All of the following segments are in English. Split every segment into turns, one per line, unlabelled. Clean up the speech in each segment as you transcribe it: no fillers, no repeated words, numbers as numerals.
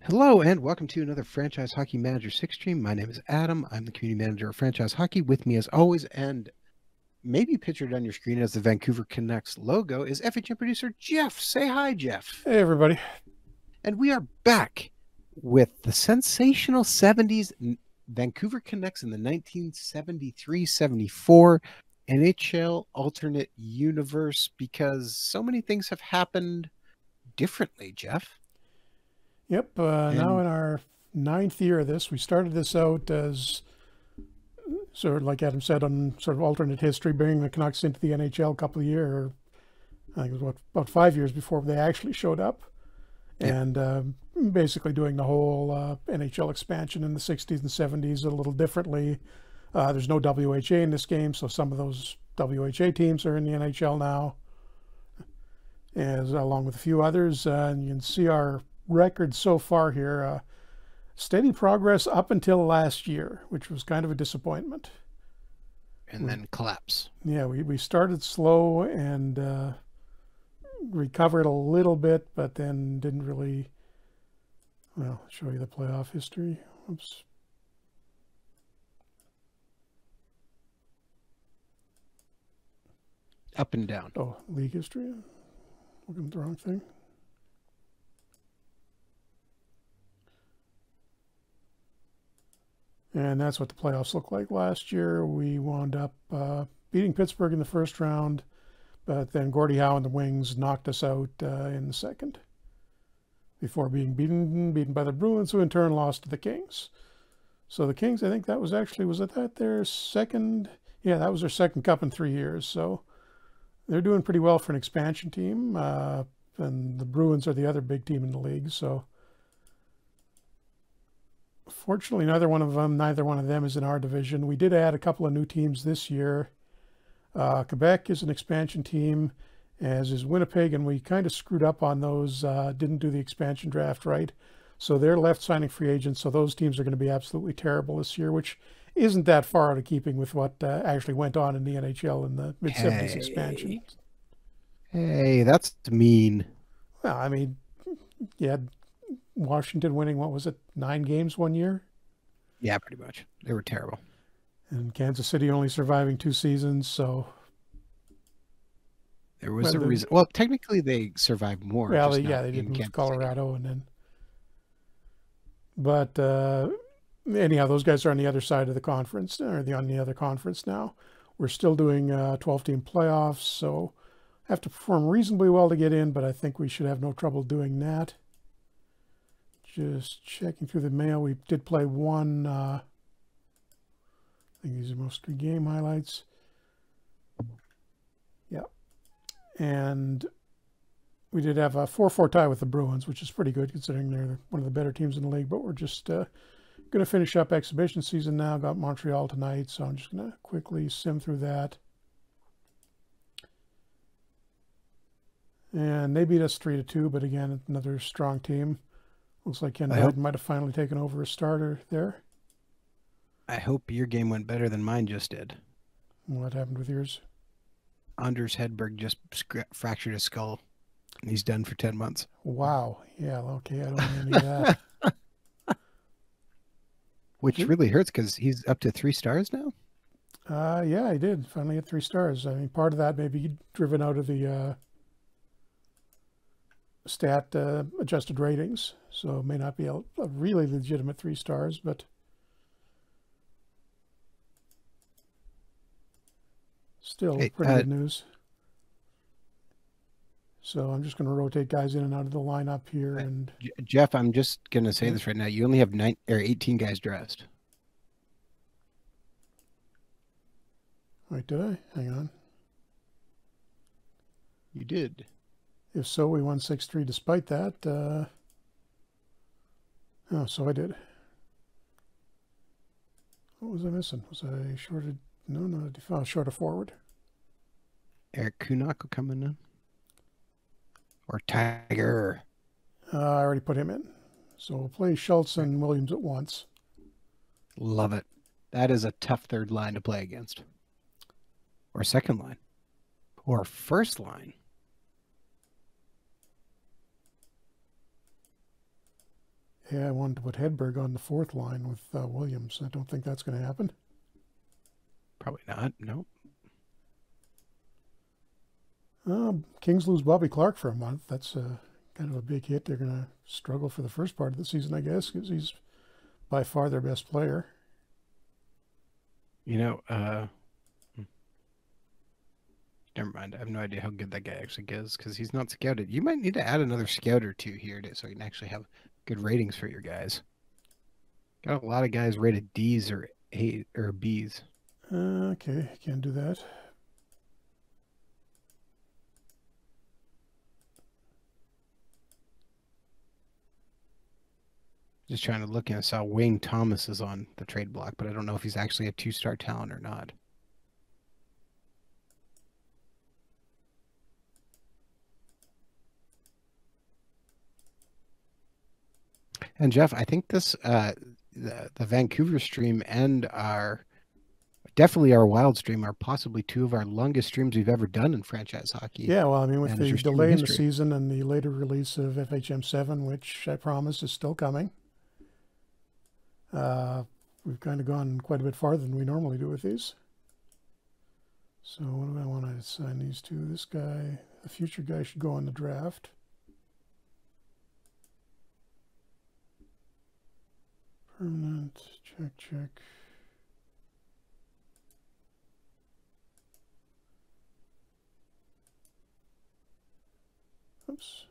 Hello and welcome to another Franchise Hockey Manager 6 stream. My name is Adam. I'm the community manager of Franchise Hockey. With me as always, and maybe pictured on your screen as the Vancouver Canucks logo, is FHM producer Jeff. Say hi, Jeff.
Hey, everybody.
And we are back with the sensational 70s Vancouver Canucks in the 1973-74 NHL alternate universe, because so many things have happened differently, Jeff.
Yep. Now in our 9th year of this, we started this out as sort of like Adam said, on sort of alternate history, bringing the Canucks into the NHL a couple of years, I think it was about 5 years before they actually showed up. Yep. And basically doing the whole NHL expansion in the 60s and 70s a little differently. There's no WHA in this game, so some of those WHA teams are in the NHL now, along with a few others. And you can see our record so far here, steady progress up until last year, which was kind of a disappointment.
And then collapse.
Yeah, we started slow and recovered a little bit, but then didn't really, well, show you the playoff history. Oops.
Up and down.
Oh, league history. Looking at the wrong thing. And that's what the playoffs looked like last year. We wound up beating Pittsburgh in the first round, but then Gordie Howe and the Wings knocked us out in the second, before being beaten by the Bruins, who in turn lost to the Kings. So the Kings, I think that was actually, was that their second? Yeah, that was their second cup in 3 years. So they're doing pretty well for an expansion team. And the Bruins are the other big team in the league. So fortunately, neither one of them is in our division. We did add a couple of new teams this year. Quebec is an expansion team, as is Winnipeg, and we kind of screwed up on those, didn't do the expansion draft right. So they're left signing free agents, so those teams are going to be absolutely terrible this year, which isn't that far out of keeping with what actually went on in the NHL in the mid-70s expansion.
Hey, that's mean.
Well, I mean, yeah, Washington winning, what was it, 9 games one year?
Yeah, pretty much. They were terrible.
And Kansas City only surviving 2 seasons, so
there was a reason. Well, technically they survived more.
Well, they did move to Colorado, and then. But anyhow, those guys are on the other side of the conference, or on the other conference now. We're still doing 12-team playoffs, so have to perform reasonably well to get in, but I think we should have no trouble doing that. Just checking through the mail. We did play one. I think these are mostly game highlights. Yeah. And we did have a 4-4 tie with the Bruins, which is pretty good considering they're one of the better teams in the league. But we're just going to finish up exhibition season now. Got Montreal tonight, so I'm just going to quickly sim through that. And they beat us 3-2, but again, another strong team. Looks like Ken Dryden might have finally taken over a starter there.
I hope your game went better than mine just did.
What happened with yours?
Anders Hedberg just fractured his skull. And he's done for 10 months.
Wow. Yeah, okay, I don't need any of that.
Which really hurts because he's up to 3 stars now?
Yeah, he did. Finally hit 3 stars. I mean, part of that may be driven out of the stat adjusted ratings, so it may not be a really legitimate 3 stars, but still pretty good news. So I'm just going to rotate guys in and out of the lineup here. And
Jeff, I'm just going to say this right now. You only have 18 guys dressed.
Wait, did I? Hang on.
You did.
If so, we won 6-3 despite that. Oh, so I did. What was I missing? Was I shorted? No, not a short of forward.
Eric Kunok will come in now. Or Tiger.
I already put him in. So we'll play Schultz and Williams at once.
Love it. That is a tough third line to play against. Or second line. Or first line.
Yeah, I wanted to put Hedberg on the fourth line with Williams. I don't think that's going to happen.
Probably not. No.
Kings lose Bobby Clark for a month. That's kind of a big hit. They're going to struggle for the first part of the season, I guess, because he's by far their best player.
You know, never mind. I have no idea how good that guy actually is because he's not scouted. You might need to add another scout or two here so you can actually have good ratings for your guys. Got a lot of guys rated D's or A or B's.
Okay, can't do that.
Just trying to look and I saw Wayne Thomas is on the trade block, but I don't know if he's actually a 2-star talent or not. And Jeff, I think this the Vancouver stream and definitely our Wild stream are possibly two of our longest streams we've ever done in franchise hockey.
Yeah, well, I mean, with the delay in the season and the later release of FHM 7, which I promise is still coming, we've kind of gone quite a bit farther than we normally do with these. So what do I want to assign these to? This guy, the future guy, should go on the draft. Permanent, check. Oops.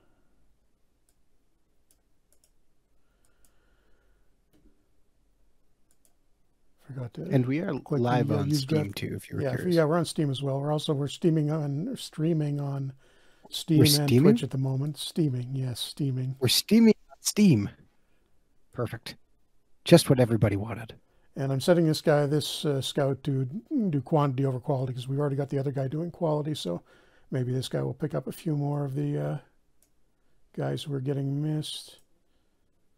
Forgot to.
And we are live on Steam too, if you're curious.
Yeah, we're on Steam as well. We're streaming on Steam and
steaming?
Twitch at the moment. Steaming.
We're steaming on Steam. Perfect. Just what everybody wanted.
And I'm setting this scout to do quantity over quality because we've already got the other guy doing quality. So maybe this guy will pick up a few more of the guys who are getting missed.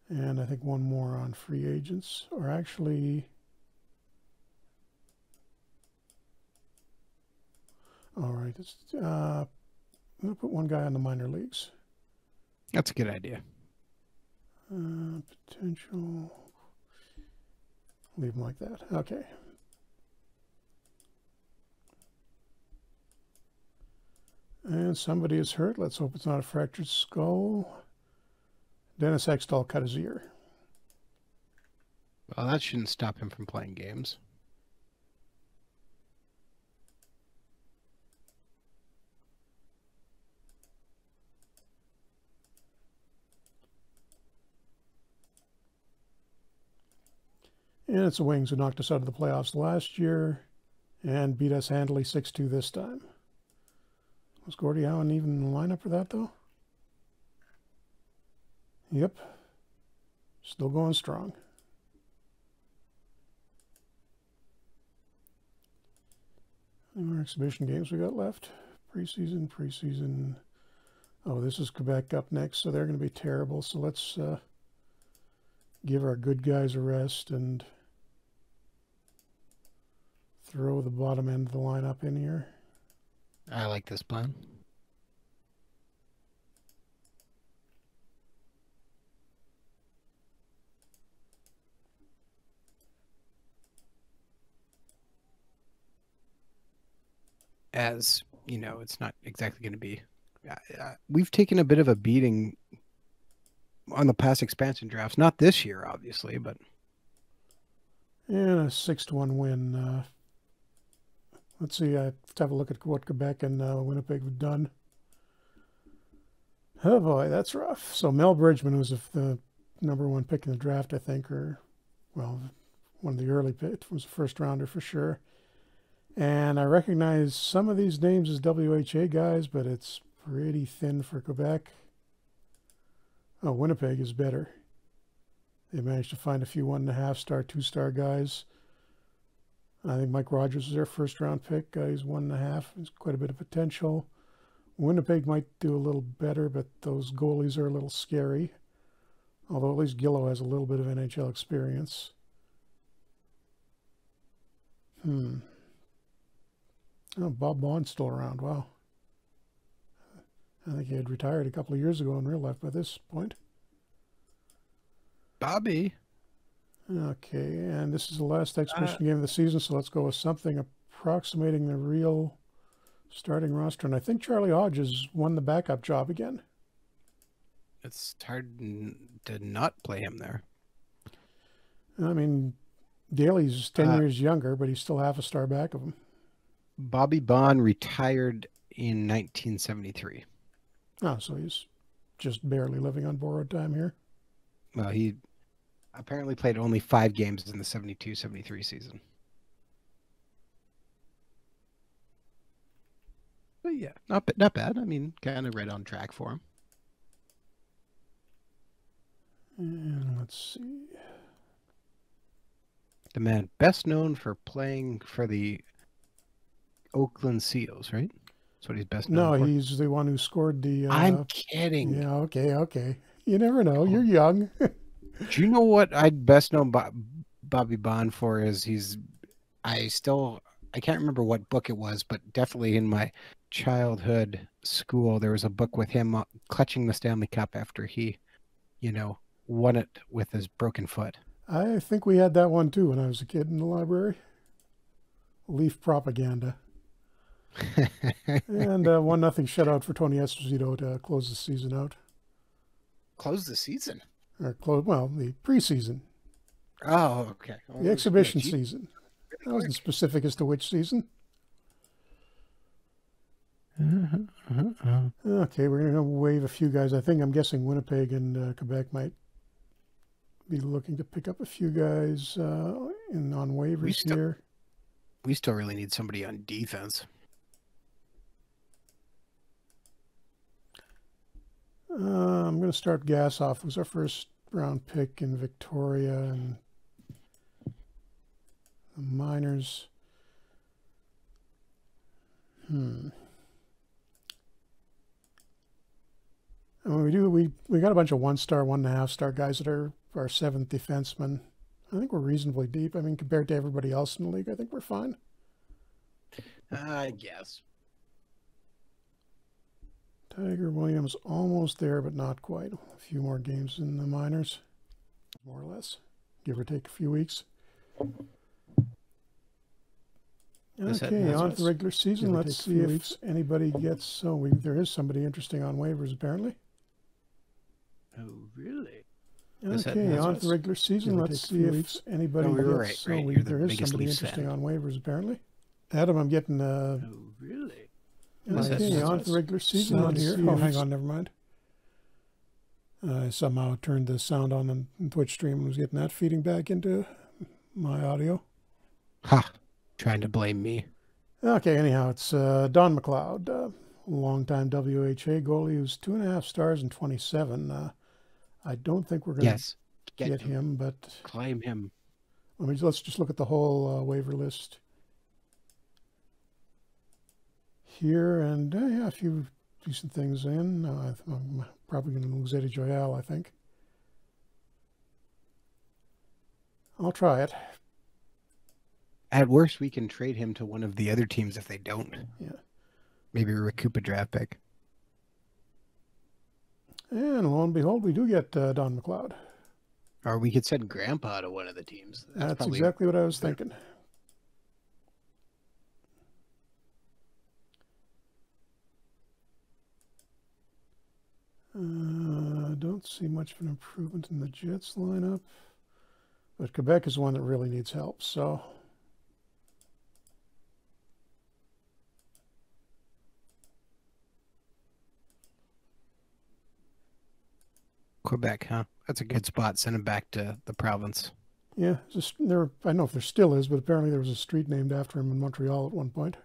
And I think one more on free agents. Or actually... All right. I'm going to put one guy on the minor leagues.
That's a good idea.
Potential... Leave them like that. Okay. And somebody is hurt. Let's hope it's not a fractured skull. Dennis Hextall cut his ear.
Well, that shouldn't stop him from playing games.
And it's the Wings who knocked us out of the playoffs last year and beat us handily 6-2 this time. Was Gordie Howe even in the lineup for that, though? Yep. Still going strong. How many more exhibition games we got left? Preseason. Oh, this is Quebec up next, so they're going to be terrible. So let's give our good guys a rest and throw the bottom end of the lineup in here.
I like this plan. As you know, it's not exactly going to be. We've taken a bit of a beating on the past expansion drafts. Not this year, obviously, but.
And a 6-1 win. Let's see. I have to have a look at what Quebec and Winnipeg have done. Oh boy, that's rough. So Mel Bridgman was the #1 pick in the draft, I think, or well, one of the early picks, was a first rounder for sure. And I recognize some of these names as WHA guys, but it's pretty thin for Quebec. Oh, Winnipeg is better. They managed to find a few 1.5-star, 2-star guys. I think Mike Rogers was their first-round pick. He's 1.5. There's quite a bit of potential. Winnipeg might do a little better, but those goalies are a little scary. Although at least Gillow has a little bit of NHL experience. Oh, Bob Bond's still around. Wow. I think he had retired a couple of years ago in real life by this point.
Bobby.
Okay, and this is the last exhibition game of the season, so let's go with something approximating the real starting roster. And I think Charlie Hodges won the backup job again.
It's hard to not play him there.
I mean, Daly's 10 years younger, but he's still half a star back of him.
Bobby Bond retired in 1973.
Oh, so he's just barely living on borrowed time here.
Well, he apparently played only 5 games in the 72-73 season. But yeah, not bad. I mean, kind of right on track for him.
And let's see.
The man best known for playing for the Oakland Seals, right? That's what he's best known for.
No, he's the one who scored the...
I'm kidding.
Yeah, okay. You never know. You're young.
Do you know what I'd best know Bobby Bond for is I can't remember what book it was, but definitely in my childhood school, there was a book with him clutching the Stanley Cup after he, won it with his broken foot.
I think we had that one too when I was a kid in the library. Leaf propaganda. And 1-0 shutout for Tony Esposito to close the season out.
Close the season?
Or the preseason.
Oh, okay.
The exhibition season. I wasn't specific as to which season. Okay, we're going to waive a few guys. I'm guessing Winnipeg and Quebec might be looking to pick up a few guys on waivers here.
We still really need somebody on defense.
I'm going to start Gassoff, who's our first round pick in Victoria and the minors. I mean, we got a bunch of 1-star, 1.5-star guys that are our 7th defenseman. I think we're reasonably deep. I mean, compared to everybody else in the league, I think we're fine.
I guess.
Tiger Williams almost there, but not quite. A few more games in the minors, more or less, give or take a few weeks. Okay, on to the regular season. Let's see if anybody gets... there is somebody interesting on waivers, apparently.
Oh, really?
Okay, on to the regular season. Let's see if anybody gets...
Right.
There is somebody interesting on waivers, apparently. Adam, I'm getting...
Oh, really?
Okay, on to the regular season on here. Oh, hang on, never mind. I somehow turned the sound on the Twitch stream and was getting that feeding back into my audio.
Ha! Trying to blame me.
Okay, anyhow, it's Don Mcleod, longtime WHA goalie who's 2.5 stars and 27. I don't think we're going to get him, but...
Claim him.
Let's just look at the whole waiver list here, and yeah, a few decent things in. I'm probably going to lose Eddie Joyal, I think. I'll try it.
At worst, we can trade him to one of the other teams if they don't.
Yeah.
Maybe recoup a draft pick.
And lo and behold, we do get Don Mcleod.
Or we could send Grandpa to one of the teams.
That's exactly what I was thinking. Don't see much of an improvement in the Jets lineup. But Quebec is one that really needs help, so...
Quebec, huh? That's a good spot. Send him back to the province.
Yeah, I don't know if there still is, but apparently there was a street named after him in Montreal at one point.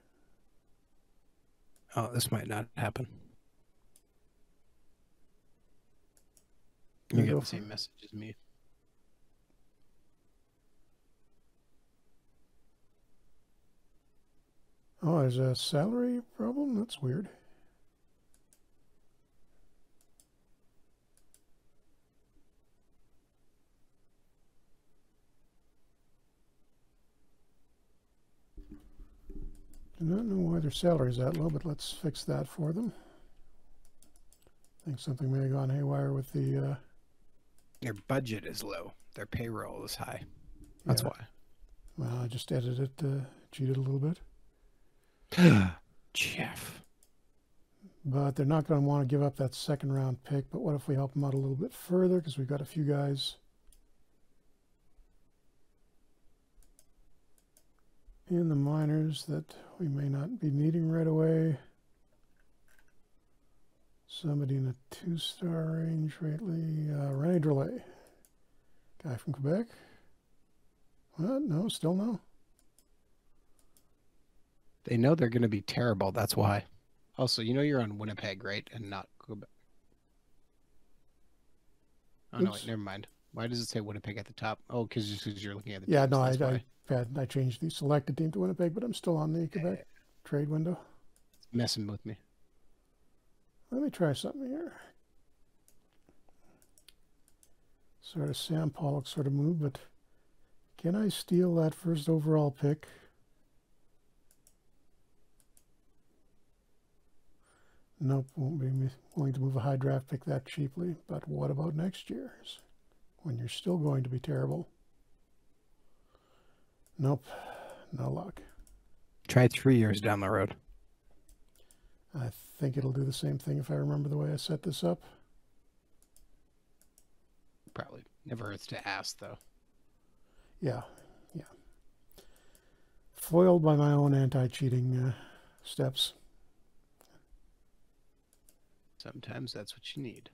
Oh, this might not happen. You get the same message as me.
Oh, there's a salary problem? That's weird. Do not know why their salary is that low, but let's fix that for them. I think something may have gone haywire with the
Their budget is low. Their payroll is high. That's why.
Well, I just edited it, cheated a little bit.
Jeff.
But they're not going to want to give up that second round pick. But what if we help them out a little bit further? Because we've got a few guys in the minors that we may not be needing right away. Somebody in a 2-star range lately. René Drolet. Guy from Quebec. What? No, still no.
They know they're going to be terrible. That's why. Also, you know you're on Winnipeg, right? And not Quebec. Oh, no, wait, never mind. Why does it say Winnipeg at the top? Oh, because you're looking at the
Yeah,
teams,
no, I changed the selected team to Winnipeg, but I'm still on the Quebec trade window.
It's messing with me.
Let me try something here. Sort of Sam Pollock sort of move, but can I steal that first overall pick? Nope, won't be willing to move a high draft pick that cheaply. But what about next year's? When you're still going to be terrible. Nope, no luck.
Try 3 years down the road.
I think it'll do the same thing if I remember the way I set this up.
Probably never hurts to ask, though.
Yeah. Foiled by my own anti-cheating steps.
Sometimes that's what you need.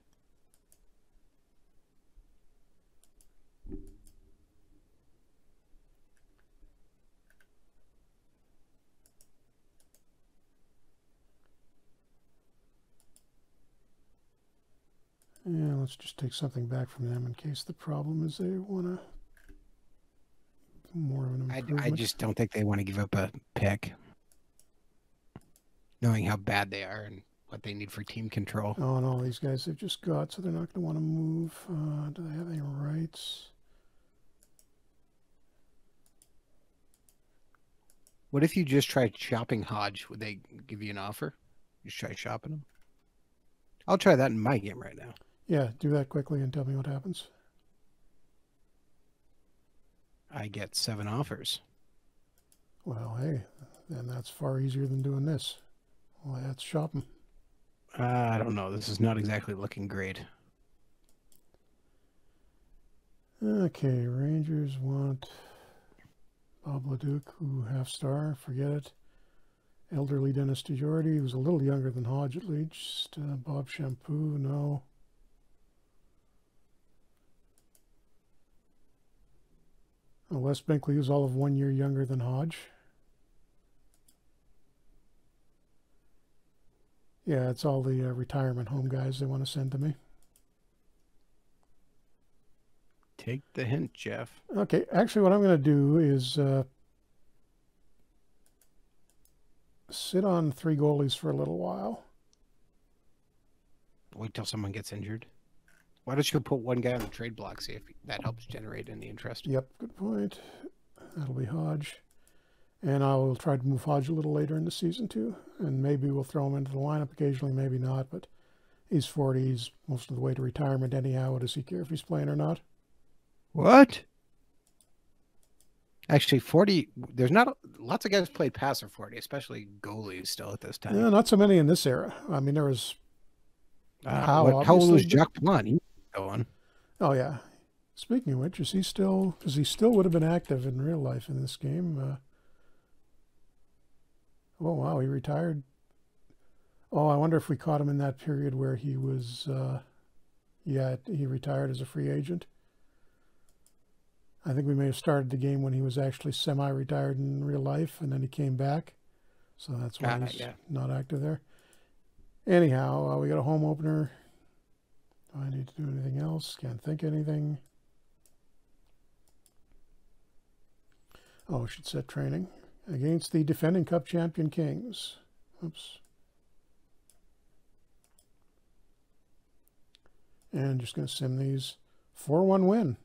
Yeah, let's just take something back from them in case the problem is they want to more of an improvement.
I just don't think they want to give up a pick, knowing how bad they are and what they need for team control.
Oh, and all these guys they've just got, so they're not going to want to move. Do they have any rights?
What if you just tried shopping Hodge? Would they give you an offer? Just try shopping him? I'll try that in my game right now.
Yeah, do that quickly and tell me what happens.
I get 7 offers.
Well, hey, then that's far easier than doing this. Well, that's shopping.
I don't know. This is not exactly looking great.
Okay, Rangers want Bob Leduc, who half-star, forget it. Elderly Dennis DeJordy, who's a little younger than Hodge at least. Bob Shampoo, no. Wes Binkley, who's all of 1 year younger than Hodge. Yeah, it's all the retirement home guys they want to send to me.
Take the hint, Jeff.
Okay, actually what I'm going to do is sit on 3 goalies for a little while.
Wait till someone gets injured. Why don't you put one guy on the trade block, see if that helps generate any interest?
Yep, good point. That'll be Hodge. And I will try to move Hodge a little later in the season too. And maybe we'll throw him into the lineup occasionally, maybe not. But he's 40. He's most of the way to retirement anyhow. Does he care if he's playing or not?
What? Actually, 40, there's not lots of guys played past their 40, especially goalies still at this time.
Yeah, not so many in this era. I mean, there was
how old was Jacques Plante? He was going.
Oh, yeah. Speaking of which, is he still, because he still would have been active in real life in this game. Oh, wow, he retired. Oh, I wonder if we caught him in that period where he was, yeah, he retired as a free agent. I think we may have started the game when he was actually semi-retired in real life, and then he came back. So that's why he's not active there. Anyhow, we got a home opener. Do I need to do anything else? Can't think of anything. Oh, I should set training against the defending Cup champion Kings. Oops. And just going to sim these. 4-1 win.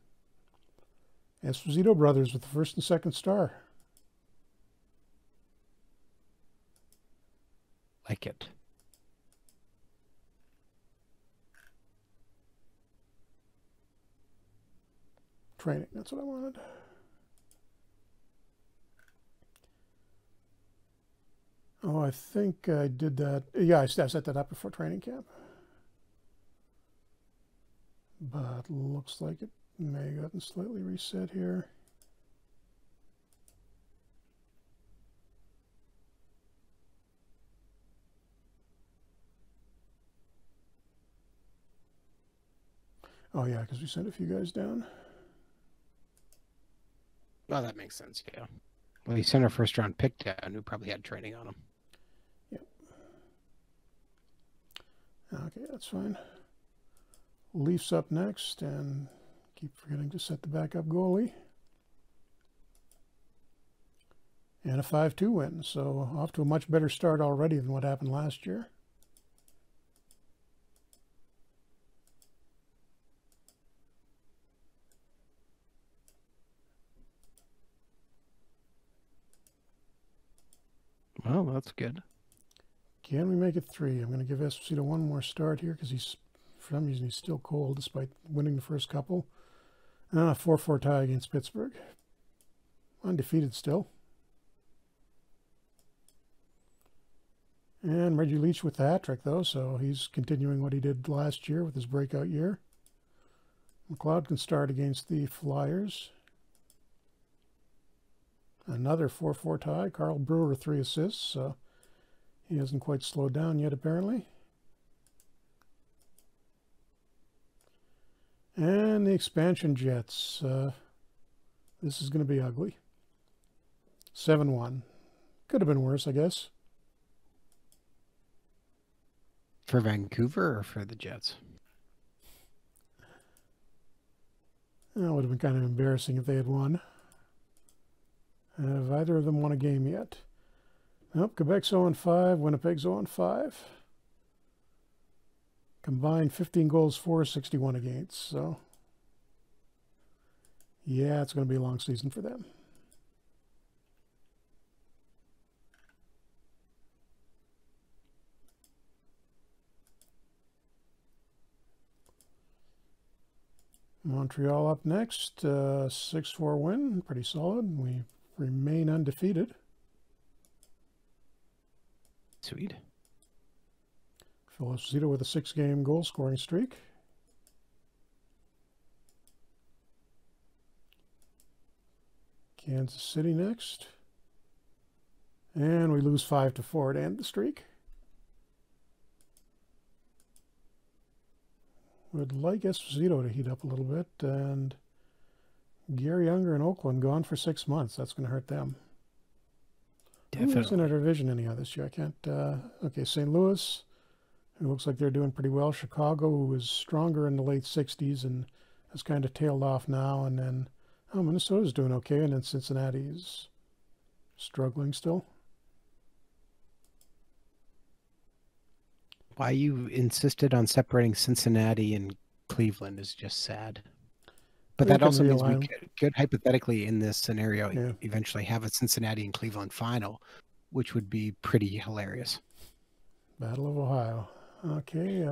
Esposito brothers with the first and second star.
Like it.
training. That's what I wanted. Oh, I think I did that. Yeah, I set that up before training camp. But looks like it may have gotten slightly reset here. Oh, yeah, because we sent a few guys down.
Well, that makes sense, yeah. Well, he sent our first round pick down, who probably had training on him.
Yep. Okay, that's fine. Leafs up next, and keep forgetting to set the backup goalie. And a 5-2 win, so off to a much better start already than what happened last year.
Well, that's good.
Can we make it 3? I'm going to give Esposito one more start here because he's, for some reason, he's still cold despite winning the first couple. And a 4-4 tie against Pittsburgh. Undefeated still. And Reggie Leach with the hat trick, though, so he's continuing what he did last year with his breakout year. Mcleod can start against the Flyers. Another 4-4 tie. Carl Brewer 3 assists, so he hasn't quite slowed down yet, apparently. And the expansion Jets. This is going to be ugly. 7-1. Could have been worse, I guess.
For Vancouver or for the Jets?
That would have been kind of embarrassing if they had won. Have either of them won a game yet? Nope, Quebec's 0-5, Winnipeg's 0-5. Combined 15 goals for, 61 against. So, yeah, it's going to be a long season for them. Montreal up next, 6-4 win, pretty solid. We remain undefeated.
Sweet.
Phil Esposito with a 6-game goal scoring streak. Kansas City next. And we lose 5-4 to end the streak. Would like Esposito to heat up a little bit, and Gary Younger in Oakland gone for 6 months. That's going to hurt them.
Definitely.
Who's in our division anyhow this year? I can't. Okay, St. Louis, who looks like they're doing pretty well. Chicago, who was stronger in the late 60s and has kind of tailed off now. And then, oh, Minnesota's doing okay. And then Cincinnati's struggling still.
Why you insisted on separating Cincinnati and Cleveland is just sad. But that also means we could hypothetically, in this scenario, eventually have a Cincinnati and Cleveland final, which would be pretty hilarious.
Battle of Ohio. Okay.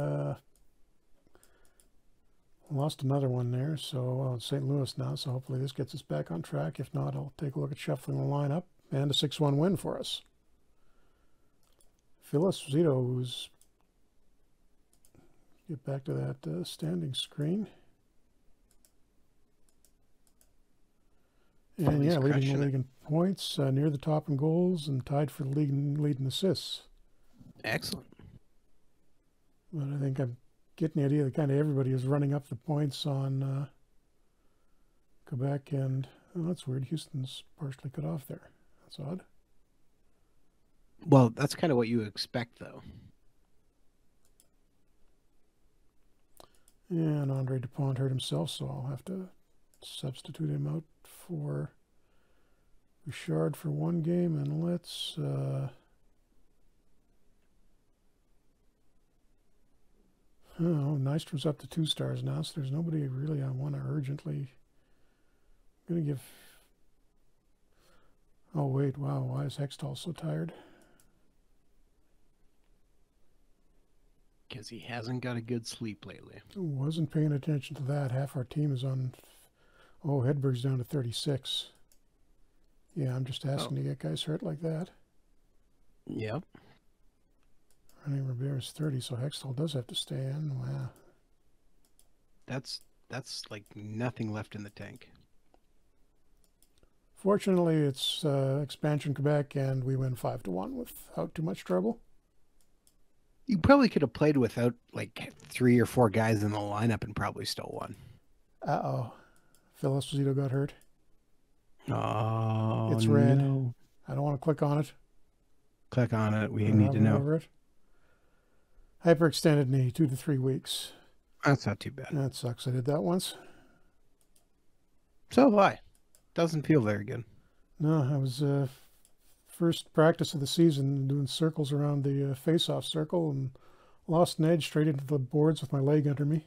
Lost another one there, so it's St. Louis now, so hopefully this gets us back on track. If not, I'll take a look at shuffling the lineup. And a 6-1 win for us. Phil Esposito, who's... Get back to that standing screen. And yeah, leading the league in points, near the top in goals, and tied for the league in assists.
Excellent.
But I think I'm getting the idea that kind of everybody is running up the points on Quebec, and oh, that's weird. Houston's partially cut off there. That's odd.
Well, that's kind of what you expect, though.
And Andre Dupont hurt himself, so I'll have to substitute him out for Bouchard for one game. And let's oh, Nystrom's up to 2 stars now, so there's nobody really I want to urgently. I'm going to give... Oh, wait, wow, why is Hextall so tired?
Because he hasn't got a good sleep lately.
Wasn't paying attention to that. Half our team is on Oh, Hedberg's down to 36. Yeah, I'm just asking to get guys hurt like that.
Yep.
Ronnie Rivera's 30, so Hextall does have to stay in. Wow.
That's like nothing left in the tank.
Fortunately, it's expansion Quebec, and we win 5-1 without too much trouble.
You probably could have played without like 3 or 4 guys in the lineup and probably still won.
Uh-oh. Phil Esposito got hurt.
Oh,
it's red.
No.
I don't want to click on it.
Click on it. We need to know.
Over it. Hyperextended knee, 2 to 3 weeks.
That's not too bad.
That sucks. I did that once.
So have I. Doesn't feel very good.
No, I was first practice of the season doing circles around the face-off circle and lost an edge straight into the boards with my leg under me.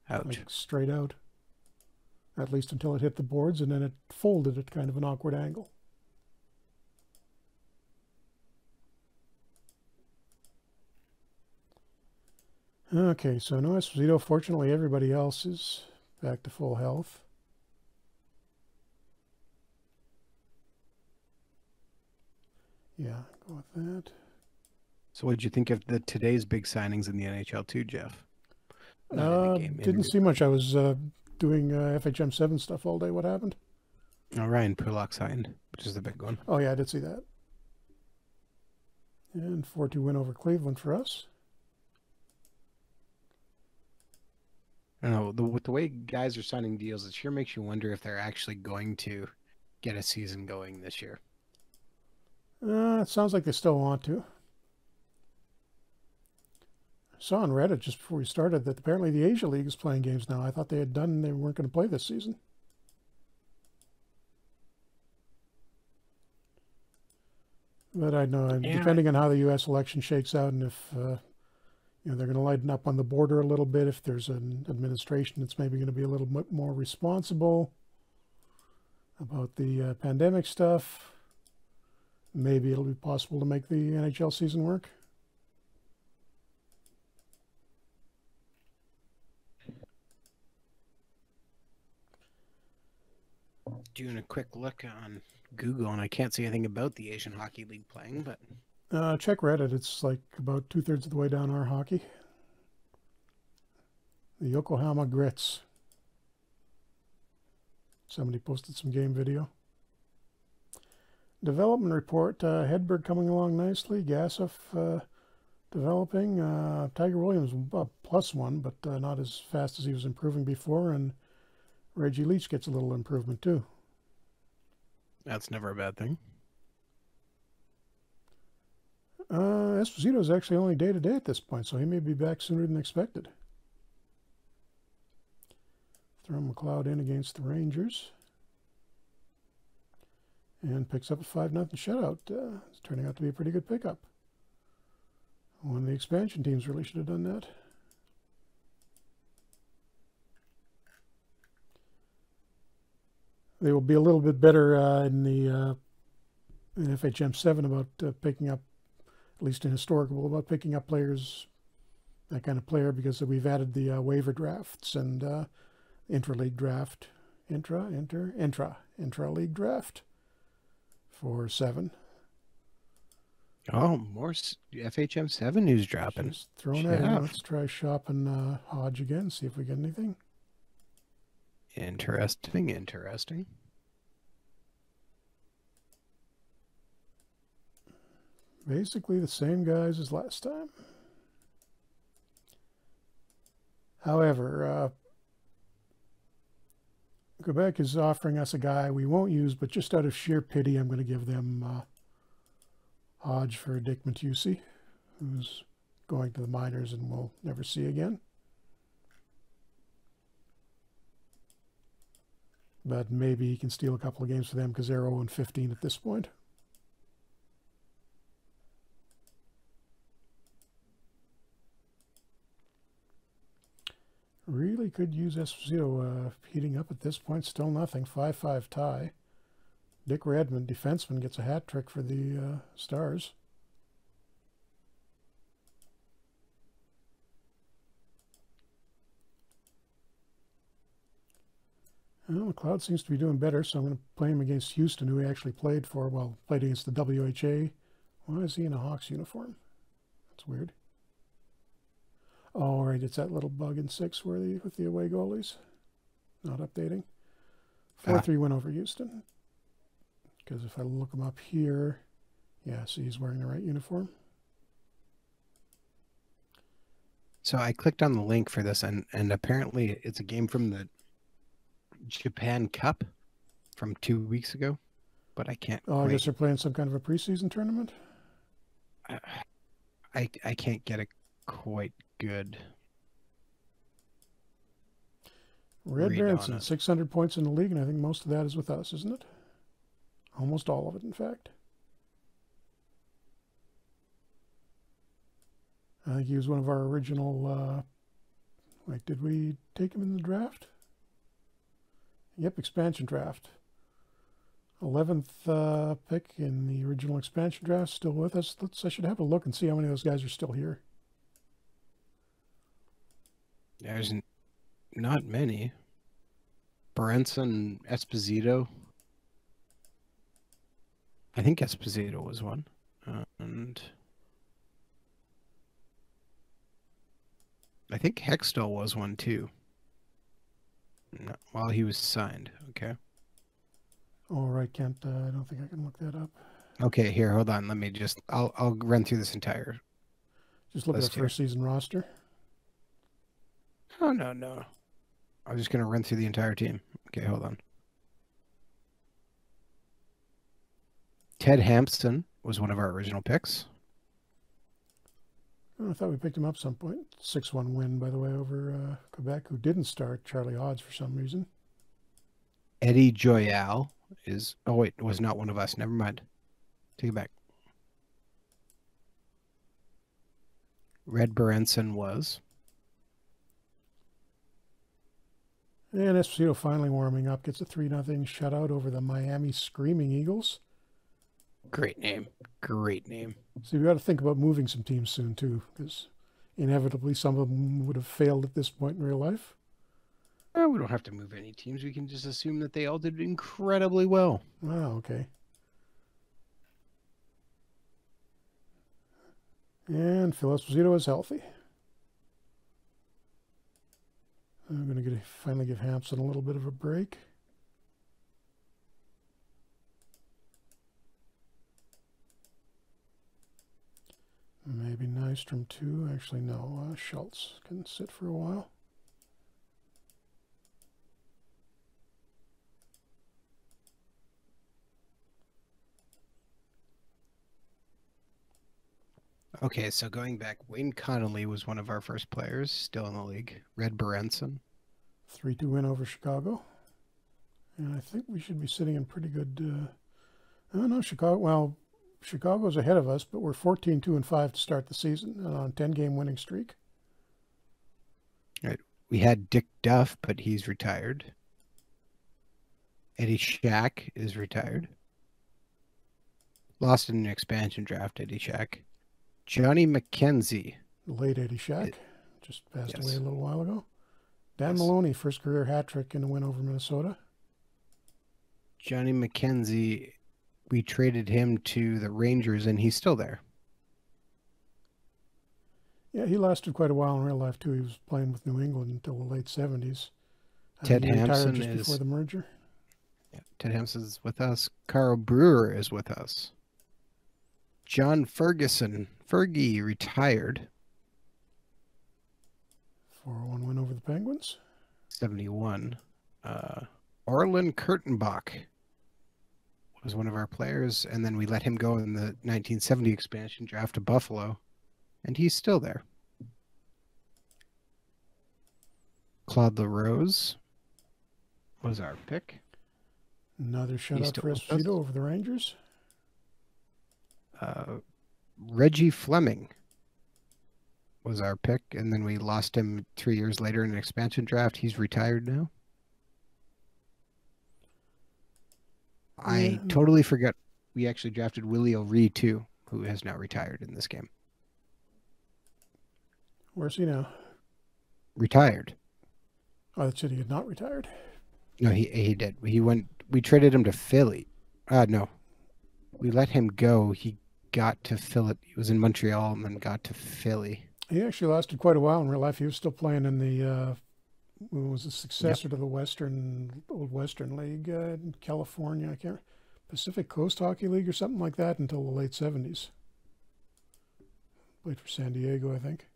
Ouch.
Like straight out. At least until it hit the boards, and then it folded at kind of an awkward angle. Okay, so no Esposito. Fortunately, everybody else is back to full health. Yeah, go with that.
So what did you think of today's big signings in the NHL too, Jeff?
Didn't see much. I was doing FHM 7 stuff all day. What happened?
Oh, Ryan Pulock signed, which is the big one.
Oh, yeah, I did see that. And 4-2 win over Cleveland for us.
I don't know, with the way guys are signing deals, it sure makes you wonder if they're actually going to get a season going this year.
It sounds like they still want to. I saw on Reddit just before we started that apparently the Asia League is playing games now. I thought they had done, they weren't going to play this season. But I know, depending on how the U.S. election shakes out, and if they're going to lighten up on the border a little bit, if there's an administration that's maybe going to be a little bit more responsible about the pandemic stuff, maybe it'll be possible to make the NHL season work.
Doing a quick look on Google, and I can't see anything about the Asian Hockey League playing, but
check Reddit. It's like about 2/3 of the way down our hockey. The Yokohama Grits. Somebody posted some game video. Development report. Hedberg coming along nicely. Gassif developing. Tiger Williams +1, but not as fast as he was improving before. And Reggie Leach gets a little improvement too.
That's never a bad thing.
Esposito is actually only day-to-day at this point, so he may be back sooner than expected. Throw Mcleod in against the Rangers. And picks up a 5-0 shutout. It's turning out to be a pretty good pickup. One of the expansion teams really should have done that. They will be a little bit better in FHM 7 about picking up, at least in historical, about picking up players, that kind of player, because we've added the waiver drafts and intra-league draft, intra-league draft for 7.
Oh, more FHM 7 news dropping.
Just throwing that in. Let's try shopping Hodge again, see if we get anything.
Interesting.
Basically the same guys as last time. However, Quebec is offering us a guy we won't use, but just out of sheer pity, I'm going to give them Hodge for Dick Matusi, who's going to the minors and we'll never see again. But maybe he can steal a couple of games for them because they're 0-15 at this point. Really could use Esposito heating up at this point. Still nothing. 5-5 tie. Dick Redmond, defenseman, gets a hat trick for the Stars. Well, Mcleod seems to be doing better, so I'm going to play him against Houston, who he actually played for. Well, played against the WHA. Why is he in a Hawks uniform? That's weird. Oh, right, it's that little bug in 6 where with the away goalies. Not updating. 4-3 win over Houston. Because if I look him up here, yeah, see, he's wearing the right uniform.
So I clicked on the link for this, and apparently it's a game from the Japan Cup from 2 weeks ago, but I can't.
Oh, I guess they're playing some kind of a preseason tournament.
I can't get it quite good.
Red Berenson, 600 points in the league, and I think most of that is with us, isn't it? Almost all of it, in fact. I think he was one of our original... wait, did we take him in the draft? Yep, expansion draft. 11th pick in the original expansion draft, still with us. I should have a look and see how many of those guys are still here.
There's not many. Berenson, Esposito. I think Esposito was one. And I think Hextall was one too. No, while he was signed. Okay.
All right, Kent. I don't think I can look that up.
Okay, here, hold on. Let me just. I'll run through this entire.
Just look at the first season roster.
Oh no. I'm just gonna run through the entire team. Okay, hold on. Ted Hampson was one of our original picks.
Oh, I thought we picked him up some point. 6-1 win, by the way, over Quebec, who didn't start Charlie Hodge for some reason.
Eddie Joyal is... Oh, wait, was not one of us. Never mind. Take it back. Red Berenson was.
And Esposito finally warming up. Gets a 3-0 shutout over the Miami Screaming Eagles.
Great name. Great name.
See, we got to think about moving some teams soon, too, because inevitably some of them would have failed at this point in real life.
Well, we don't have to move any teams. We can just assume that they all did incredibly well.
Oh, okay. And Phil Esposito is healthy. I'm going to finally give Hampson a little bit of a break. Maybe Nystrom too. Actually, no. Schultz can sit for a while.
Okay, so going back, Wayne Connolly was one of our first players, still in the league. Red Berenson.
3-2 win over Chicago. And I think we should be sitting in pretty good... oh, no, Chicago... Well, Chicago's ahead of us, but we're 14-2-5 to start the season on a 10-game winning streak.
Right. We had Dick Duff, but he's retired. Eddie Shack is retired. Lost in an expansion draft, Eddie Shack. Johnny McKenzie.
The late Eddie Shack. Just passed away a little while ago. Dan Maloney, first career hat trick in a win over Minnesota.
Johnny McKenzie, we traded him to the Rangers, and he's still there.
Yeah, he lasted quite a while in real life, too. He was playing with New England until the late 70s.
Ted
he
Hampson
just before the merger.
Yeah, Ted Hampson's with us. Carl Brewer is with us. John Ferguson. Fergie retired.
4-1 win over the Penguins.
71. Arlen Kurtenbach was one of our players, and then we let him go in the 1970 expansion draft to Buffalo, and he's still there. Claude LaRose was our pick.
Another shutout for Esposito over the Rangers.
Reggie Fleming was our pick, and then we lost him 3 years later in an expansion draft. He's retired now. I totally forgot we actually drafted Willie O'Ree too, who has now retired in this game.
Where's he now?
Retired.
Oh, that's it. He had not retired.
No, he did. We traded him to Philly. No, we let him go. He got to Philly. He was in Montreal and then got to Philly.
He actually lasted quite a while in real life. He was still playing in the what was the successor to the old Western League in California. I can't Pacific Coast Hockey League or something like that until the late 70s. Played for San Diego, I think.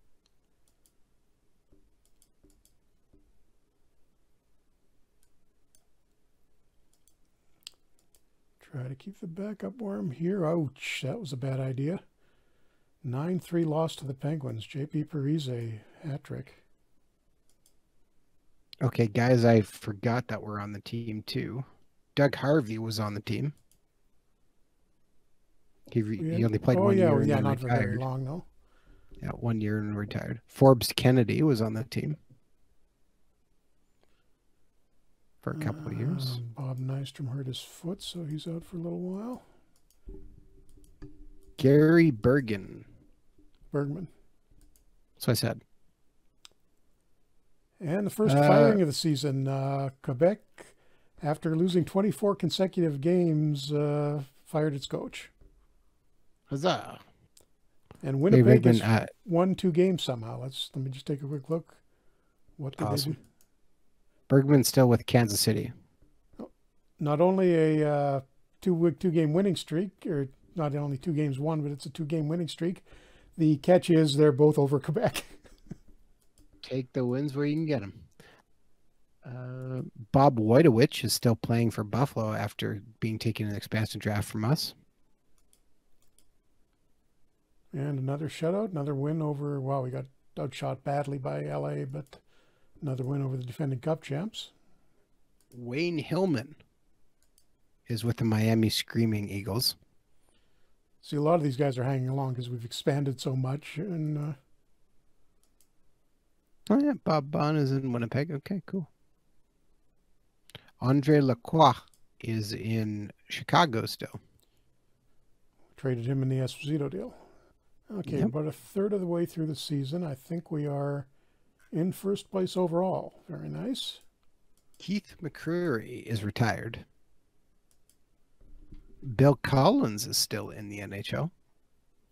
Try to keep the backup warm here. Ouch, that was a bad idea. 9-3 loss to the Penguins. JP Parise, hat trick.
Okay, guys, I forgot that we're on the team too. Doug Harvey was on the team. He only played 1 year and
not
retired.
for very long, though.
Yeah, 1 year and retired. Forbes Kennedy was on the team for a couple of years.
Bob Nystrom hurt his foot, so he's out for a little while.
Gary Bergman. That's what I said.
And the first firing of the season, Quebec, after losing 24 consecutive games, fired its coach.
Huzzah.
And Winnipeg has won 2 games somehow. Let me just take a quick look. What did they do?
Bergman's still with Kansas City.
Not only a two-game winning streak, or not only 2 games won, but it's a 2-game winning streak. The catch is they're both over Quebec.
Take the wins where you can get them. Bob Wojtowicz is still playing for Buffalo after being taken in an expansion draft from us.
And another shutout, another win over, well, we got outshot badly by LA, but another win over the defending Cup champs.
Wayne Hillman is with the Miami Screaming Eagles.
See, a lot of these guys are hanging along because we've expanded so much. And
oh, yeah, Bob Bond is in Winnipeg. Okay, cool. Andre Lacroix is in Chicago still.
Traded him in the Esposito deal. Okay, about a third of the way through the season. I think we are in first place overall. Very nice.
Keith McCreary is retired. Bill Collins is still in the NHL.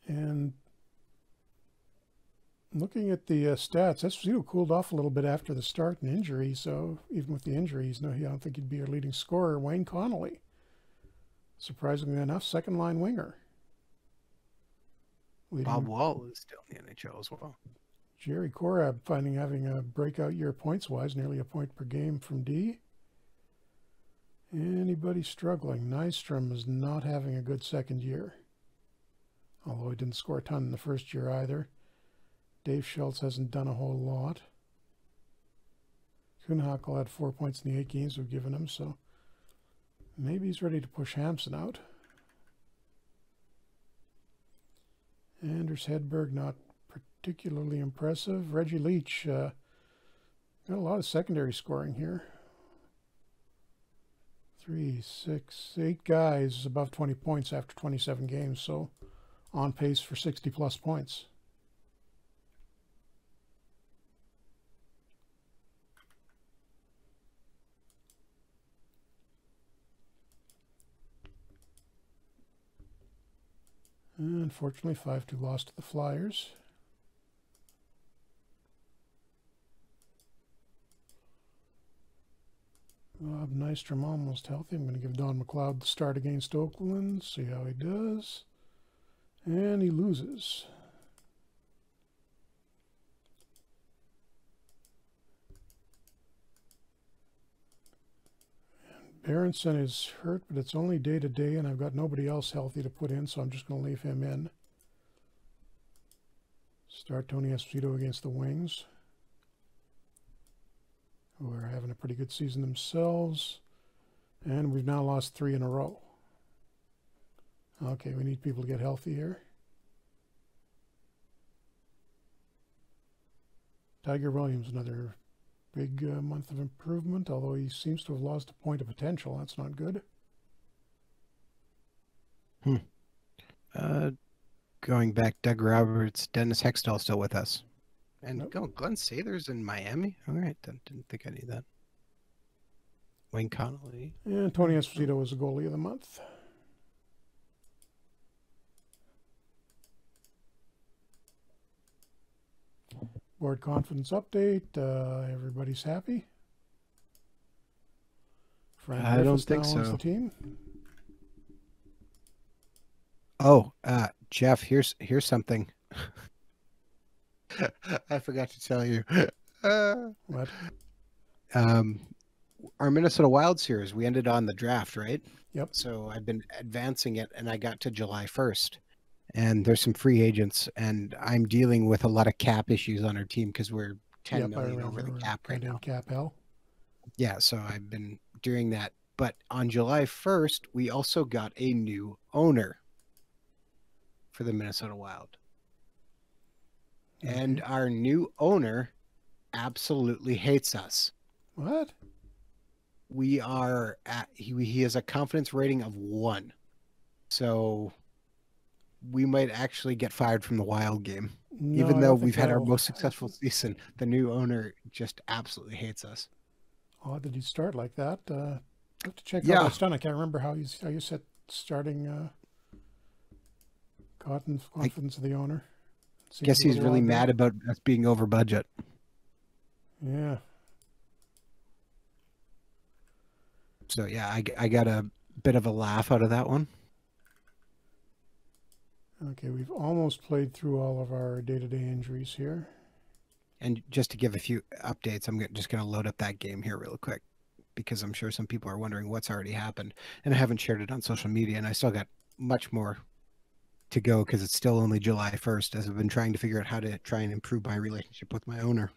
And looking at the stats, Esposito cooled off a little bit after the start and injury. So even with the injuries, no, I don't think he'd be our leading scorer. Wayne Connolly, surprisingly enough, second-line winger.
Bob Wall is still in the NHL as well.
Jerry Korab having a breakout year points-wise, nearly a point per game from D. Anybody struggling? Nystrom is not having a good second year, although he didn't score a ton in the first year either. Dave Schultz hasn't done a whole lot. Kuhnhackl had 4 points in the 8 games we've given him, so maybe he's ready to push Hampson out. Anders Hedberg, not particularly impressive. Reggie Leach, got a lot of secondary scoring here. 3, 6, 8 guys above 20 points after 27 games, so on pace for 60-plus points. Unfortunately, 5-2 loss to the Flyers. Bob Nystrom almost healthy. I'm going to give Don Mcleod the start against Oakland, see how he does. And he loses. Berenson is hurt, but it's only day-to-day, and I've got nobody else healthy to put in, so I'm just going to leave him in. Start Tony Esposito against the Wings, who are having a pretty good season themselves. And we've now lost 3 in a row. Okay, we need people to get healthy here. Tiger Williams, another big month of improvement, although he seems to have lost a point of potential. That's not good.
Going back, Doug Roberts, Dennis Hextall still with us. And
Nope.
Glenn Sather's in Miami? All right, didn't think I knew that. Wayne Connolly.
And Tony Esposito was the goalie of the month. Board confidence update. Everybody's happy. Frank
I don't think
now owns
so.
the team.
Oh, Jeff, here's something. I forgot to tell you.
What?
Our Minnesota Wild series, we ended on the draft, right?
Yep.
So I've been advancing it, and I got to July 1st. And there's some free agents, and I'm dealing with a lot of cap issues on our team because we're 10 million over the cap right now.
Cap hell.
Yeah, so I've been doing that. But on July 1st, we also got a new owner for the Minnesota Wild.
Okay.
And our new owner absolutely hates us.
What?
We are at, he has a confidence rating of 1. So we might actually get fired from the Wild game.
No,
Even though we've had our most successful season, the new owner just absolutely hates us.
Oh, did he start like that? I have to check
Yeah.
out that's done. I can't remember how you said starting confidence of the owner.
I guess he's really mad about us being over budget.
Yeah.
So yeah, I got a bit of a laugh out of that one.
Okay, we've almost played through all of our day-to-day injuries here.
And just to give a few updates, I'm just going to load up that game here real quick because I'm sure some people are wondering what's already happened. And I haven't shared it on social media, and I still got much more to go because it's still only July 1st as I've been trying to figure out how to try and improve my relationship with my owner.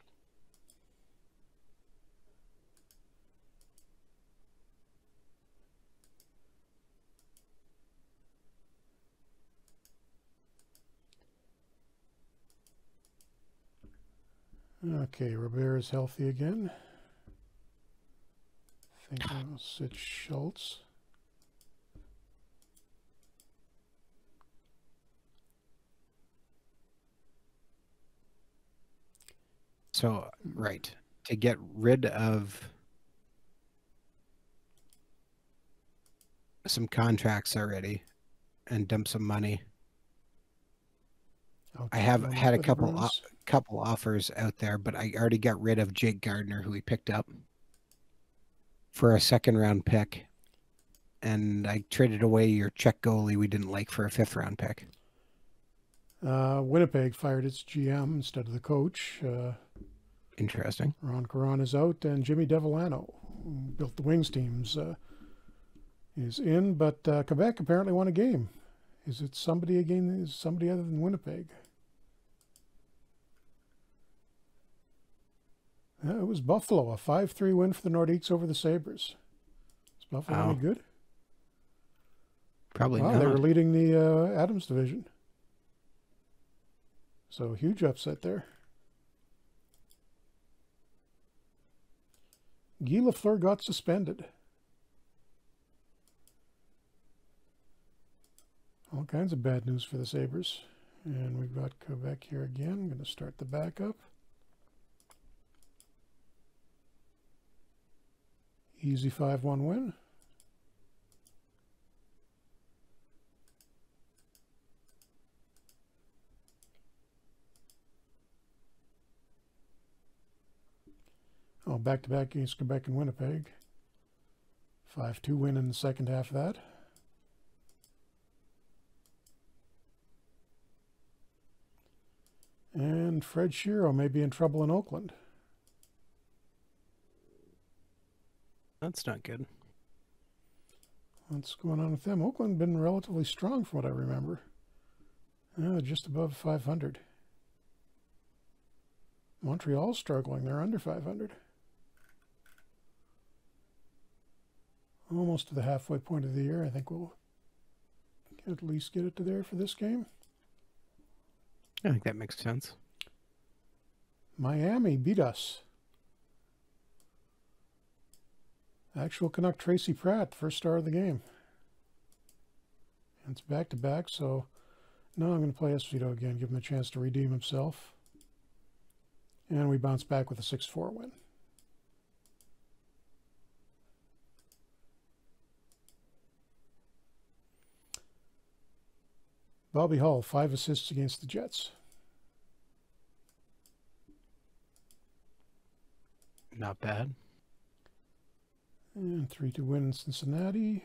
Okay, Robert is healthy again. I think I'll sit Schultz.
So, right, to get rid of some contracts already and dump some money. I have had a couple offers out there, but I already got rid of Jake Gardner, who we picked up for a 2nd-round pick. And I traded away your Czech goalie we didn't like for a 5th-round pick.
Winnipeg fired its GM instead of the coach.
Interesting.
Ron Caron is out, and Jimmy Devellano, who built the Wings teams, is in. But Quebec apparently won a game. Is it somebody again? Is somebody other than Winnipeg? It was Buffalo, a 5-3 win for the Nordiques over the Sabres. Is Buffalo any good?
Probably not.
They were leading the Adams division. So huge upset there. Guy Lafleur got suspended. All kinds of bad news for the Sabres. And we've got Quebec here again. I'm going to start the backup. Easy 5-1 win. Oh, back-to-back against Quebec and Winnipeg. 5-2 win in the second half of that. And Fred Shero may be in trouble in Oakland.
That's not good.
What's going on with them? Oakland been relatively strong from what I remember. Just above 500. Montreal's struggling. They're under 500. Almost to the halfway point of the year. I think we'll at least get it to there for this game.
I think that makes sense.
Miami beat us. Actual Canuck Tracy Pratt, first star of the game. And it's back-to-back, so now I'm going to play Esposito again, give him a chance to redeem himself. And we bounce back with a 6-4 win. Bobby Hull, 5 assists against the Jets.
Not bad.
And 3-2 win in Cincinnati.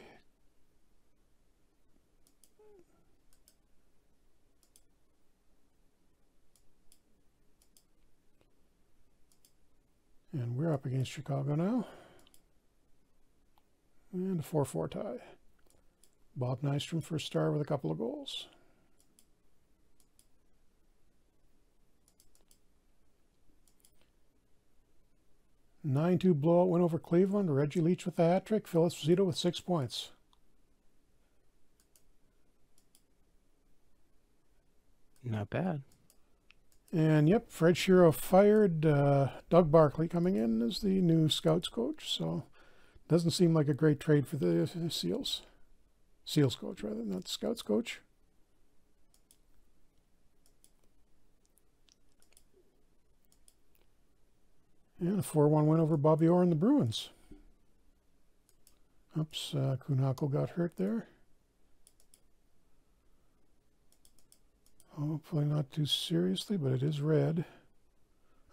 And we're up against Chicago now. And a 4-4 tie. Bob Nystrom first star with a couple of goals. A 9-2 blowout win over Cleveland. Reggie Leach with the hat trick. Phil Esposito with 6 points.
Not bad.
And yep, Fred Shero fired. Doug Barkley coming in as the new Scouts coach. So doesn't seem like a great trade for the Seals. Seals coach, rather, not the Scouts coach. And a 4-1 win over Bobby Orr and the Bruins. Oops, Kuhnhackl got hurt there. Hopefully not too seriously, but it is red.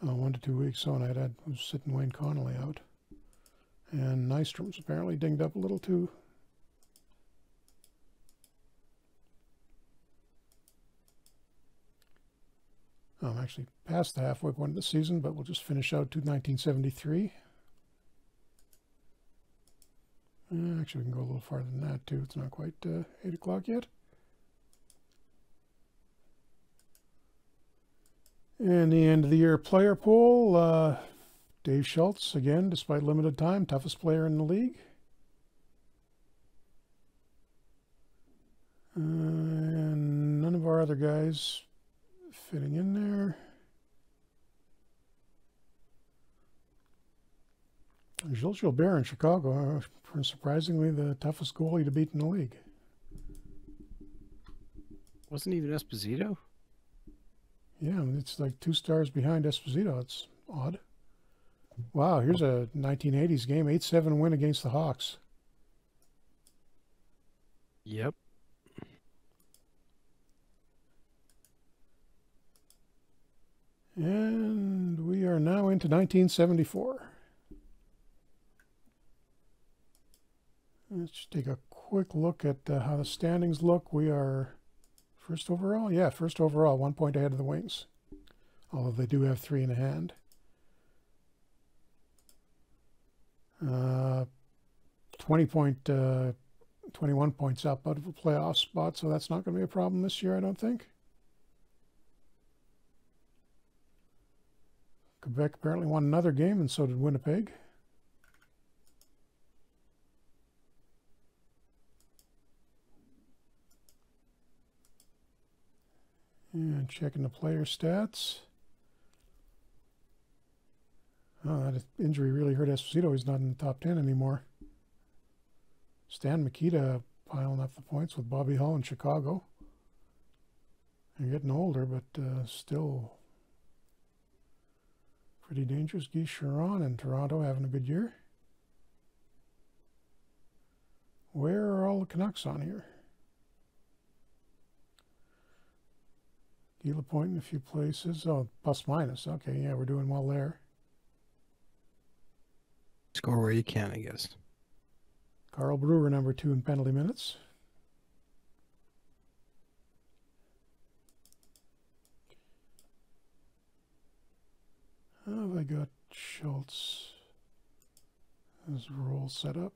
1 to 2 weeks on. I was sitting Wayne Connolly out. And Nystrom's apparently dinged up a little too. I'm actually past the halfway point of the season, but we'll just finish out to 1973. Actually, we can go a little farther than that, too. It's not quite 8 o'clock yet. And the end of the year player poll, Dave Schultz, again, despite limited time, toughest player in the league. And none of our other guys fitting in there. Gilles Gilbert in Chicago, surprisingly the toughest goalie to beat in the league.
Wasn't even Esposito?
Yeah, it's like 2 stars behind Esposito. It's odd. Wow, here's a 1980s game, 8-7 win against the Hawks.
Yep.
And we are now into 1974. Let's take a quick look at how the standings look. We are first overall. Yeah, first overall, 1 point ahead of the Wings. Although they do have 3 in the hand. 21 points up out of a playoff spot, so that's not going to be a problem this year, I don't think. Quebec apparently won another game, and so did Winnipeg. And checking the player stats. Oh, that injury really hurt Esposito. He's not in the top 10 anymore. Stan Mikita piling up the points with Bobby Hull in Chicago. They're getting older, but still pretty dangerous. Guy Chiron in Toronto having a good year. Where are all the Canucks on here? Guy Lapointe in a few places. Oh, plus minus. Okay, yeah, we're doing well there.
Score where you can, I guess.
Carl Brewer, number 2 in penalty minutes. How have I got Schultz? His role set up.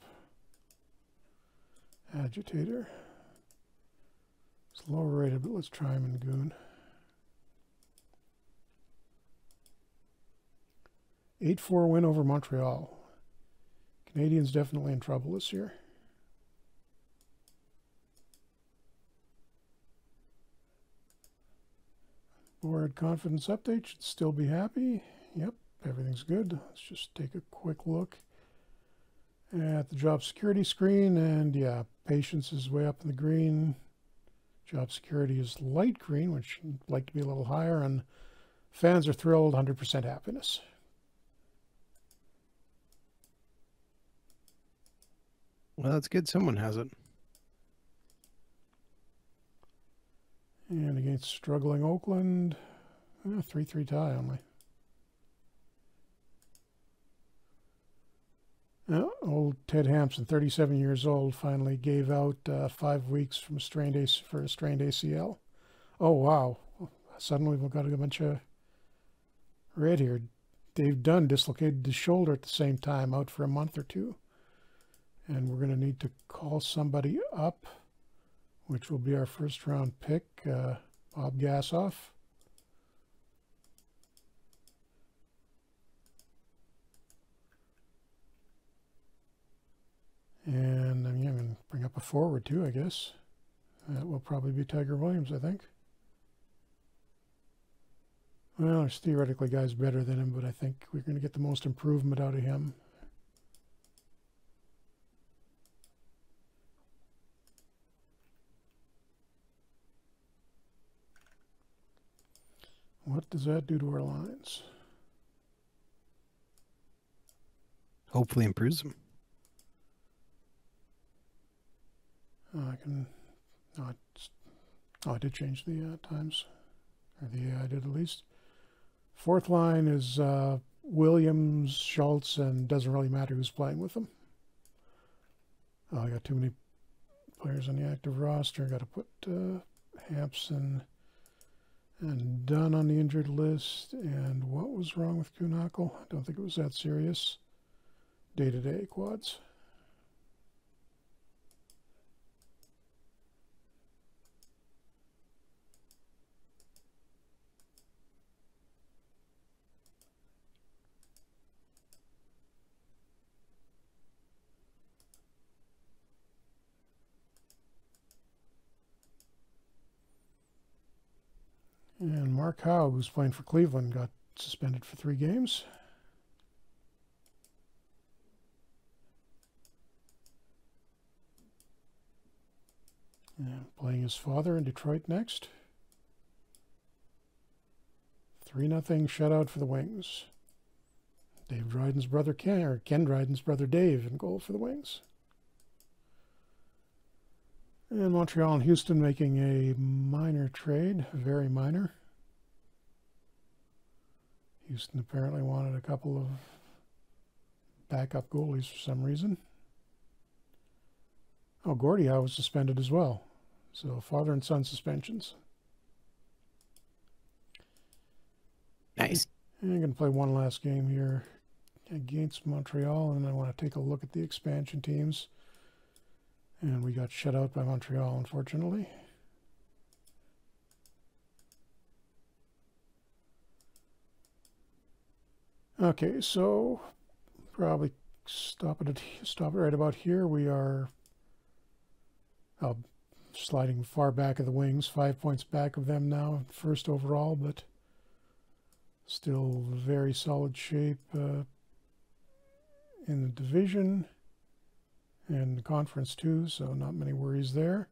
Agitator. It's lower rated, but let's try him in Goon. 8-4 win over Montreal. Canadians definitely in trouble this year. Board confidence update should still be happy. Yep, everything's good. Let's just take a quick look at the job security screen. And yeah, patience is way up in the green. Job security is light green, which you'd like to be a little higher. And fans are thrilled, 100% happiness.
Well, that's good. Someone has it.
against struggling Oakland. 3-3 tie only. Old Ted Hampson, 37 years old, finally gave out 5 weeks from for a strained ACL. Oh, wow. Suddenly we've got a bunch of red here. Dave Dunn dislocated his shoulder at the same time, out for a month or two. And we're going to need to call somebody up, which will be our first round pick, Bob Gassoff. And I'm going to bring up a forward too, I guess. That will probably be Tiger Williams, I think. Well, there's theoretically guys better than him, but I think we're going to get the most improvement out of him. What does that do to our lines?
Hopefully improves them.
I did change the times, or I did at least. Fourth line is Williams, Schultz, and doesn't really matter who's playing with them. I got too many players on the active roster. I got to put Hampson and Dunn on the injured list. And what was wrong with Kuhnhackl? I don't think it was that serious. Day-to-day quads. And Mark Howe, who's playing for Cleveland, got suspended for 3 games. And playing his father in Detroit next. 3-0 shutout for the Wings. Dave Dryden's brother Ken, or Ken Dryden's brother Dave, in goal for the Wings. And Montreal and Houston making a minor trade, very minor. Houston apparently wanted a couple of backup goalies for some reason. Oh, Gordie Howe was suspended as well. So father and son suspensions.
Nice.
And I'm going to play one last game here against Montreal, and I want to take a look at the expansion teams. And we got shut out by Montreal, unfortunately. Okay, so probably stop it right about here. We are sliding far back of the Wings, 5 points back of them now, first overall, but still very solid shape in the division and the conference too, so not many worries there.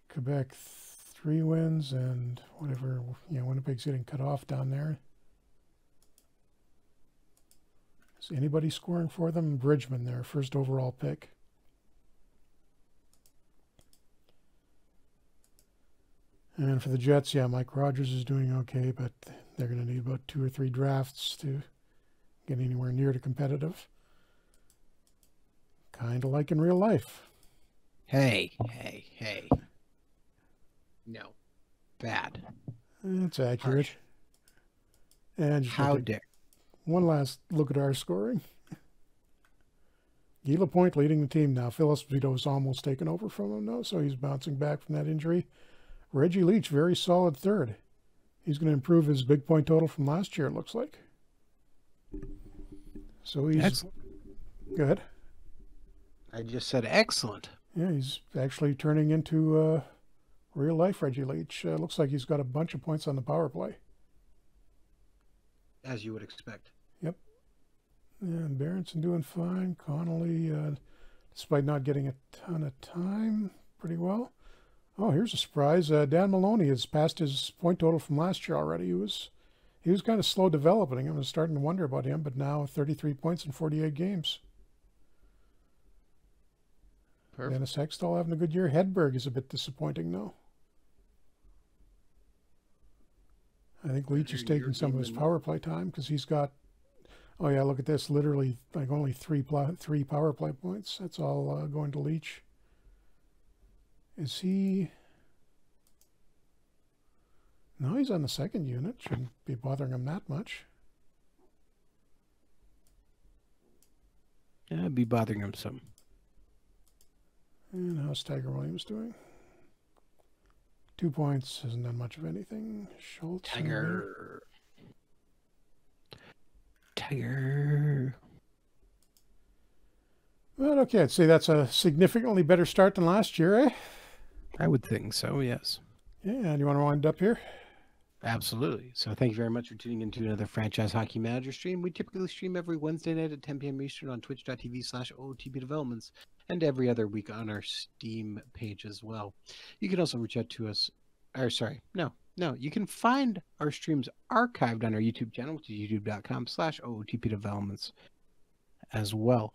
Quebec 3 wins, and whatever, Winnipeg's getting cut off down there. Is anybody scoring for them? Bridgman, their first overall pick. And for the Jets, Mike Rogers is doing okay, but they're going to need about 2 or 3 drafts to get anywhere near to competitive. Kind of like in real life.
Hey. No. Bad.
It's accurate.
Harsh.
And
how dare.
One last look at our scoring. Guy Lapointe leading the team now. Phil Esposito is almost taken over from him now, so he's bouncing back from that injury. Reggie Leach, very solid third. He's going to improve his big point total from last year, it looks like. So he's...
Excellent.
Go ahead.
I just said excellent.
Yeah, he's actually turning into real-life Reggie Leach. Looks like he's got a bunch of points on the power play.
As you would expect.
Yep. And Berenson doing fine. Connolly, despite not getting a ton of time, pretty well. Oh, here's a surprise. Dan Maloney has passed his point total from last year already. He was kind of slow developing. I was starting to wonder about him, but now 33 points in 48 games.
Perfect.
Dennis Hextall having a good year. Hedberg is a bit disappointing, though. I think Leach is taking some of his power play time because he's got, oh yeah, look at this, literally like only three power play points. That's all going to Leach. Is he? No, he's on the second unit. Shouldn't be bothering him that much.
Yeah, it'd be bothering him some.
And how's Tiger Williams doing? 2 points, hasn't done much of anything. Schultz.
Tiger.
Well, okay, I'd say that's a significantly better start than last year, eh?
I would think so, yes.
Yeah, do you want to wind up here?
Absolutely. So thank you very much for tuning into another Franchise Hockey Manager stream. We typically stream every Wednesday night at 10 p.m. Eastern on twitch.tv/OOTP Developments and every other week on our Steam page as well. You can also reach out to us. You can find our streams archived on our YouTube channel, which is youtube.com/OOTP Developments as well,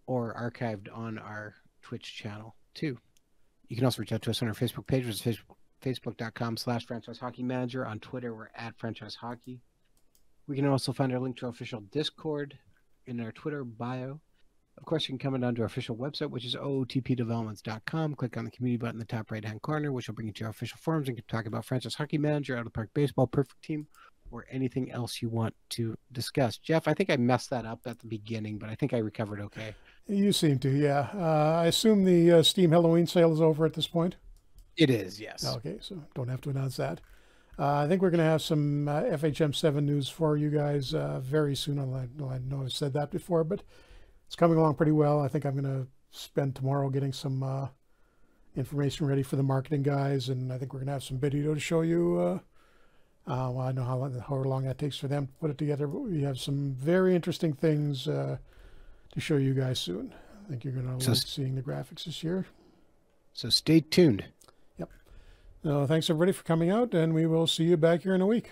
or archived on our Twitch channel too. You can also reach out to us on our Facebook page, which is Facebook.com/Franchise Hockey Manager. On Twitter, we're at Franchise Hockey. We can also find our link to our official Discord in our Twitter bio. Of course, you can come down to our official website, which is ootpdevelopments.com. Click on the community button in the top right-hand corner, which will bring you to our official forums and can talk about Franchise Hockey Manager, Out of the Park Baseball, Perfect Team, or anything else you want to discuss. Jeff, I think I messed that up at the beginning, but I think I recovered okay.
You seem to, yeah. I assume the Steam Halloween sale is over at this point?
It is, yes.
Okay, so don't have to announce that. I think we're going to have some FHM7 news for you guys very soon. I know I've said that before, but it's coming along pretty well. I think I'm going to spend tomorrow getting some information ready for the marketing guys, and I think we're going to have some video to show you. Well, I know how long that takes for them to put it together, but we have some very interesting things to show you guys soon. I think you're going to like seeing the graphics this year.
So stay tuned.
Yep. So thanks everybody for coming out, and we will see you back here in a week.